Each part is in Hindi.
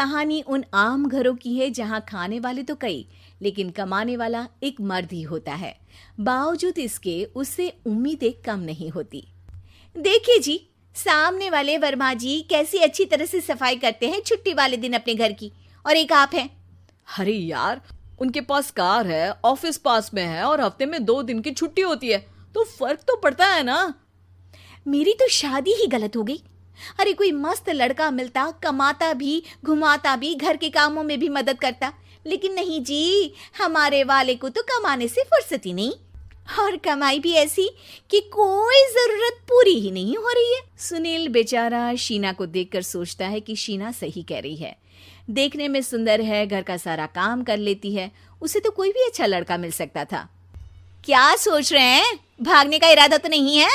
कहानी उन आम घरों की है जहां खाने वाले तो कई, लेकिन कमाने वाला एक मर्द ही होता है। बावजूद इसके उससे उम्मीदें कम नहीं होती। देखिए जी, सामने वाले वर्मा जी कैसी अच्छी तरह से सफाई करते हैं छुट्टी वाले दिन अपने घर की, और एक आप हैं। अरे यार, उनके पास कार है, ऑफिस पास में है और हफ्ते में 2 दिन की छुट्टी होती है, तो फर्क तो पड़ता है ना। मेरी तो शादी ही गलत हो गई। अरे कोई मस्त लड़का मिलता, कमाता भी, घुमाता भी, घर के कामों में भी मदद करता, लेकिन नहीं जी, हमारे वाले को तो कमाने से फुर्सत ही नहीं, और कमाई भी ऐसी कि कोई जरूरत पूरी ही नहीं हो रही है। सुनील बेचारा शीना को देखकर सोचता है कि शीना सही कह रही है। देखने में सुंदर है, घर का सारा काम कर लेती है, उसे तो कोई भी अच्छा लड़का मिल सकता था। क्या सोच रहे हैं? भागने का इरादा तो नहीं है?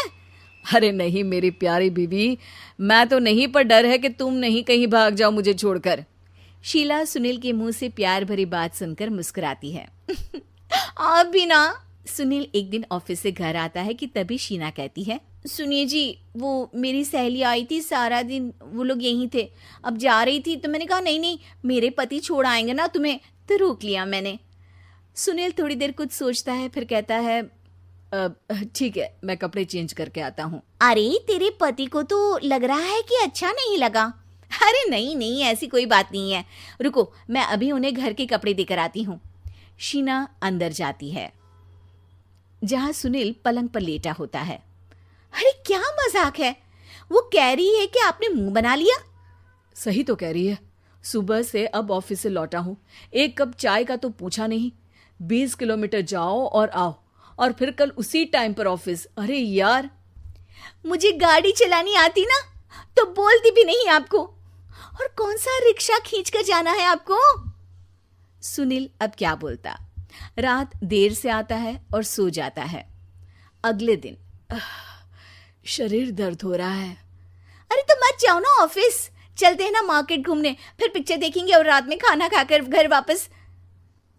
अरे नहीं मेरी प्यारी बीवी, मैं तो नहीं, पर डर है कि तुम नहीं कहीं भाग जाओ मुझे छोड़कर। शीला सुनील के मुंह से प्यार भरी बात सुनकर मुस्कुराती है। आप भी ना। सुनील एक दिन ऑफिस से घर आता है कि तभी शीना कहती है, सुनिए जी, वो मेरी सहेली आई थी, सारा दिन वो लोग यहीं थे, अब जा रही थी तो मैंने कहा नहीं नहीं, मेरे पति छोड़ आएंगे ना तुम्हें, तो रोक लिया मैंने। सुनील थोड़ी देर कुछ सोचता है, फिर कहता है, ठीक है, मैं कपड़े चेंज करके आता हूँ। अरे तेरे पति को तो लग रहा है कि अच्छा नहीं लगा। अरे नहीं नहीं, ऐसी कोई बात नहीं है, रुको मैं अभी उन्हें घर के कपड़े देकर आती हूँ। शीना अंदर जाती है जहां सुनील पलंग पर लेटा होता है। अरे क्या मजाक है, वो कह रही है कि आपने मुंह बना लिया। सही तो कह रही है, सुबह से अब ऑफिस से लौटा हूँ, एक कप चाय का तो पूछा नहीं, 20 किलोमीटर जाओ और आओ, और फिर कल उसी टाइम पर ऑफिस। अरे यार, मुझे गाड़ी चलानी आती ना तो बोलती भी नहीं आपको, और कौन सा रिक्शा खींच कर जाना है आपको। सुनील अब क्या बोलता। रात देर से आता है और सो जाता है। अगले दिन शरीर दर्द हो रहा है। अरे तो मत जाओ ना ऑफिस, चलते हैं ना मार्केट घूमने, फिर पिक्चर देखेंगे और रात में खाना खाकर घर वापस।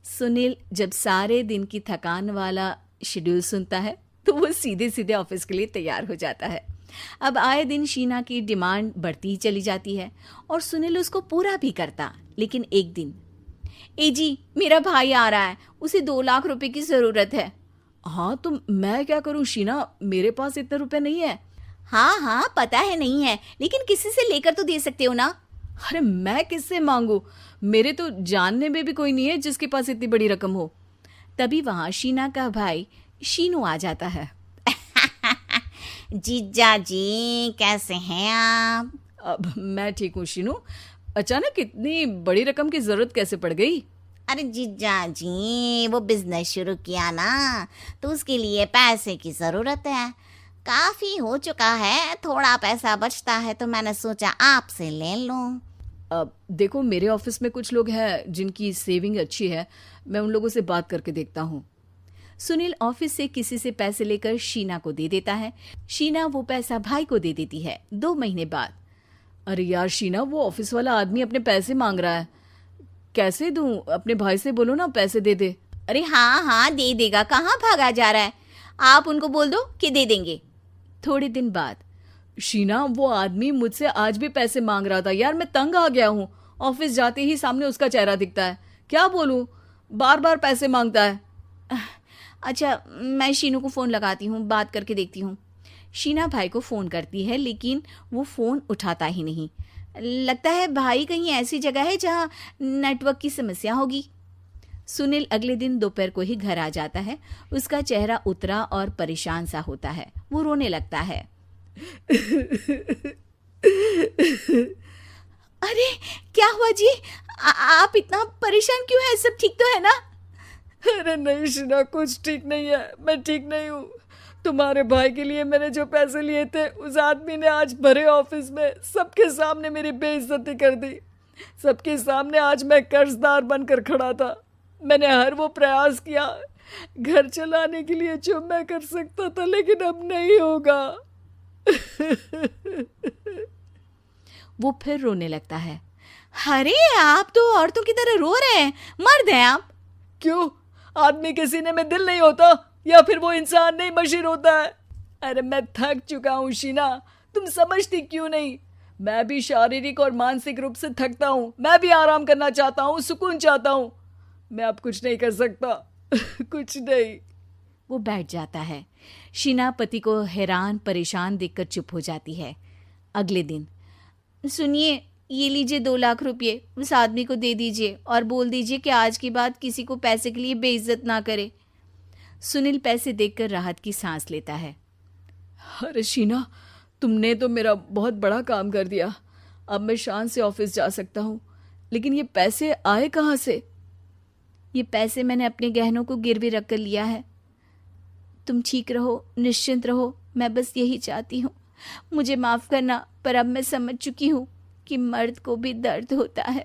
सुनील जब सारे दिन की थकान वाला शेड्यूल सुनता है तो वो सीधे सीधे ऑफिस के लिए तैयार हो जाता है। अब आए दिन शीना की डिमांड बढ़ती ही चली जाती है और सुनील उसको पूरा भी करता। लेकिन एक दिन, ए जी, मेरा भाई आ रहा है, उसे 2 लाख रुपए की जरूरत है। हाँ तो मैं क्या करूं शीना, मेरे पास इतने रुपए नहीं है। हाँ हाँ पता है नहीं है, लेकिन किसी से लेकर तो दे सकते हो ना। अरे मैं किससे मांगू, मेरे तो जानने में भी कोई नहीं है जिसके पास इतनी बड़ी रकम हो। तभी वहां शीना का भाई शीनू आ जाता है। जीजा जी कैसे हैं आप? अब मैं ठीक हूँ शीनू, अचानक इतनी बड़ी रकम की जरूरत कैसे पड़ गई? अरे जीजा जी, वो बिजनेस शुरू किया ना, तो उसके लिए पैसे की जरूरत है, काफी हो चुका है, थोड़ा पैसा बचता है तो मैंने सोचा आपसे ले लूं। अब देखो, मेरे ऑफिस में कुछ लोग हैं जिनकी सेविंग अच्छी है, मैं उन लोगों से बात करके देखता हूँ। सुनील ऑफिस से किसी से पैसे लेकर शीना को दे देता है। शीना वो पैसा भाई को दे देती है 2 महीने बाद। अरे यार शीना, वो ऑफिस वाला आदमी अपने पैसे मांग रहा है, कैसे दूं? अपने भाई से बोलो ना पैसे दे दे। अरे हाँ हाँ दे देगा, कहाँ भागा जा रहा है, आप उनको बोल दो कि दे देंगे। थोड़े दिन बाद, शीना, वो आदमी मुझसे आज भी पैसे मांग रहा था यार, मैं तंग आ गया हूँ, ऑफिस जाते ही सामने उसका चेहरा दिखता है, क्या बोलूं, बार बार पैसे मांगता है। अच्छा मैं शीनू को फ़ोन लगाती हूँ, बात करके देखती हूँ। शीना भाई को फ़ोन करती है लेकिन वो फ़ोन उठाता ही नहीं। लगता है भाई कहीं ऐसी जगह है जहाँ नेटवर्क की समस्या होगी। सुनील अगले दिन दोपहर को ही घर आ जाता है। उसका चेहरा उतरा और परेशान सा होता है। वो रोने लगता है। अरे क्या हुआ जी, आप इतना परेशान क्यों हैं? सब ठीक तो है ना? अरे नहीं शीना, कुछ ठीक नहीं है, मैं ठीक नहीं हूँ। तुम्हारे भाई के लिए मैंने जो पैसे लिए थे, उस आदमी ने आज भरे ऑफिस में सबके सामने मेरी बेइज्जती कर दी। सबके सामने आज मैं कर्जदार बनकर खड़ा था। मैंने हर वो प्रयास किया घर चलाने के लिए जो मैं कर सकता था, लेकिन अब नहीं होगा। वो फिर रोने लगता है। अरे आप तो औरतों की तरह रो रहे हैं, मर्द हैं आप। क्यों, आदमी के सीने में दिल नहीं होता, या फिर वो इंसान नहीं मशीन होता है? अरे मैं थक चुका हूँ शीना, तुम समझती क्यों नहीं? मैं भी शारीरिक और मानसिक रूप से थकता हूँ, मैं भी आराम करना चाहता हूँ, सुकून चाहता हूँ। मैं अब कुछ नहीं कर सकता। कुछ नहीं। वो बैठ जाता है। शीना पति को हैरान परेशान देखकर चुप हो जाती है। अगले दिन, सुनिए, ये लीजिए 2 लाख रुपये, उस आदमी को दे दीजिए और बोल दीजिए कि आज के बाद किसी को पैसे के लिए बेइज्जत ना करे। सुनील पैसे देखकर राहत की सांस लेता है। अरे शीना, तुमने तो मेरा बहुत बड़ा काम कर दिया। अब मैं शान से ऑफिस जा सकता हूँ। लेकिन ये पैसे आए कहाँ से? ये पैसे मैंने अपने गहनों को गिरवी रख कर लिया है। तुम ठीक रहो, निश्चिंत रहो, मैं बस यही चाहती हूँ। मुझे माफ़ करना, पर अब मैं समझ चुकी हूँ कि मर्द को भी दर्द होता है।